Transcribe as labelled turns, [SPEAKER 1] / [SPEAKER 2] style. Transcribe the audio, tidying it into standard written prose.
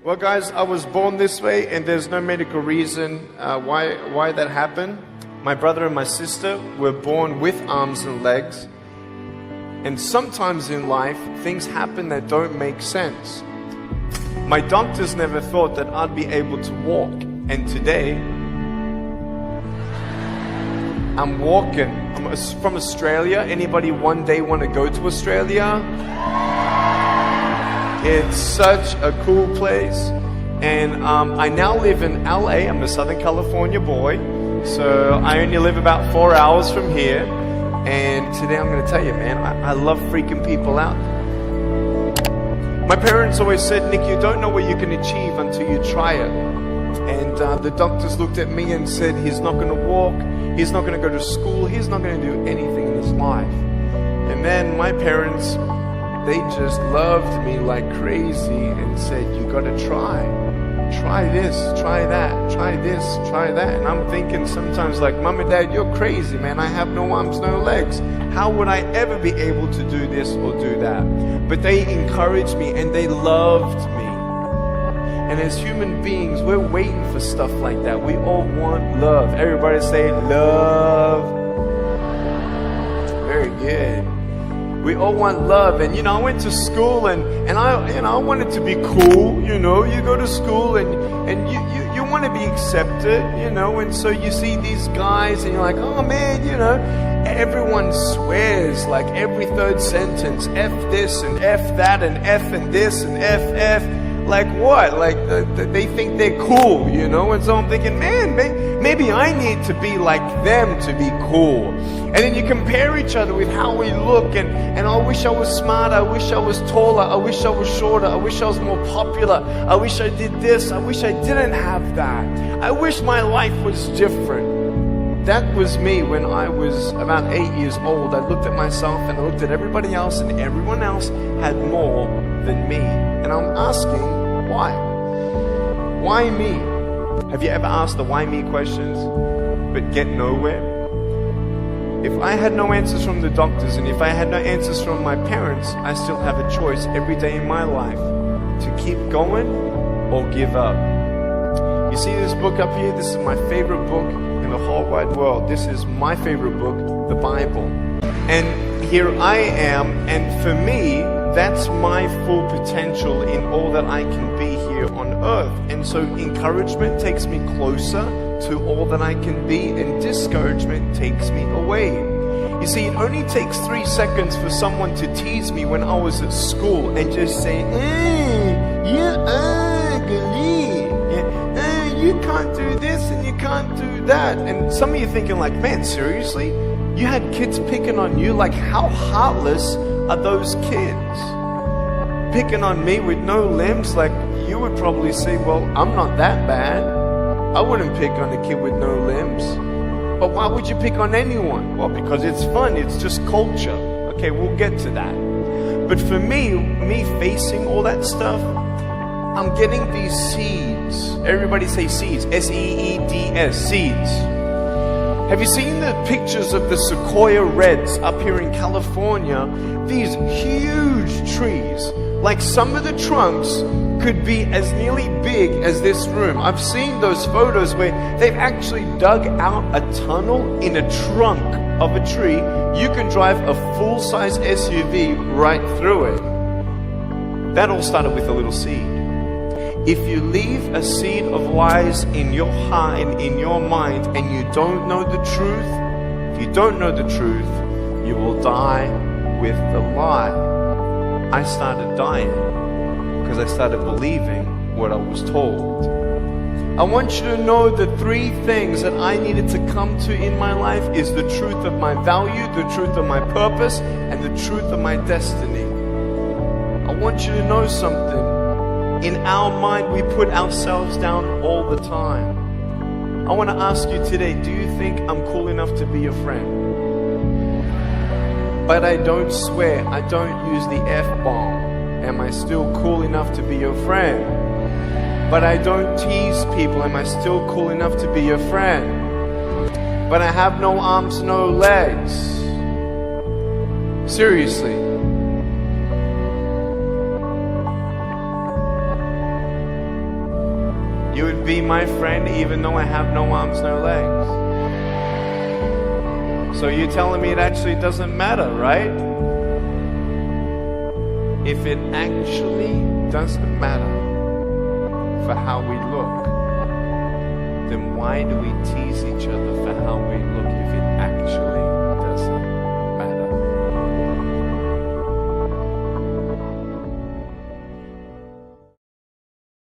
[SPEAKER 1] Well, guys, I was born this way, and there's no medical reason why that happened. My brother and my sister were born with arms and legs, and sometimes in life, things happen that don't make sense. My doctors never thought that I'd be able to walk, and today, I'm walking. I'm from Australia. Anybody one day want to go to Australia? It's such a cool place. And I now live in LA. I'm a Southern California boy. So I only live about 4 hours from here. And today I'm going to tell you, man, I love freaking people out. My parents always said, Nick, you don't know what you can achieve until you try it. And the doctors looked at me and said, he's not going to walk. He's not going to go to school. He's not going to do anything in his life. And then my parents, they just loved me like crazy and said, you got to try. Try this, try that, try this, try that. And I'm thinking sometimes like, Mom and Dad, you're crazy, man. I have no arms, no legs. How would I ever be able to do this or do that? But they encouraged me and they loved me. And as human beings, we're waiting for stuff like that. We all want love. Everybody say love. Very good. We all want love. And I went to school and I wanted to be cool. You go to school and you want to be accepted, and so you see these guys and you're like, oh man, everyone swears like every third sentence, F this and F that and F and this and F. Like what? Like they think they're cool, and so I'm thinking, man, maybe I need to be like them to be cool. And then you compare each other with how we look, and I wish I was smarter, I wish I was taller, I wish I was shorter, I wish I was more popular, I wish I did this, I wish I didn't have that. I wish my life was different. That was me when I was about 8 years old. I looked at myself and I looked at everybody else, and everyone else had more than me. And I'm asking, why? Why me? Have you ever asked the why me questions but get nowhere? If I had no answers from the doctors and if I had no answers from my parents, I still have a choice every day in my life to keep going or give up. You see this book up here? This is my favorite book in the whole wide world. This is my favorite book, the Bible. And here I am, and for me, that's my full potential in all that I can be here on earth. And so encouragement takes me closer to all that I can be, and discouragement takes me away. You see, it only takes 3 seconds for someone to tease me when I was at school and just say, you're ugly. You can't do this and you can't do that. And some of you thinking like, man, seriously? You had kids picking on you? Like, how heartless are those kids? Picking on me with no limbs? Like, you would probably say, well, I'm not that bad. I wouldn't pick on a kid with no limbs. But why would you pick on anyone? Well, because it's fun. It's just culture. Okay, we'll get to that. But for me facing all that stuff, I'm getting these seeds. Everybody say seeds. S-E-E-D-S, seeds. Have you seen the pictures of the sequoia reds up here in California? These huge trees. Like some of the trunks could be as nearly big as this room. I've seen those photos where they've actually dug out a tunnel in a trunk of a tree. You can drive a full-size SUV right through it. That all started with a little seed. If you leave a seed of lies in your heart and in your mind and you don't know the truth, if you don't know the truth, you will die with the lie. I started dying because I started believing what I was told. I want you to know the 3 things that I needed to come to in my life is the truth of my value, the truth of my purpose, and the truth of my destiny. I want you to know something. In our mind, we put ourselves down all the time. I want to ask you today, do you think I'm cool enough to be your friend? But I don't swear, I don't use the F-bomb. Am I still cool enough to be your friend? But I don't tease people. Am I still cool enough to be your friend? But I have no arms, no legs. Seriously. You would be my friend even though I have no arms, no legs. So you're telling me it actually doesn't matter, right? If it actually doesn't matter for how we look, then why do we tease each other for how we look if it actually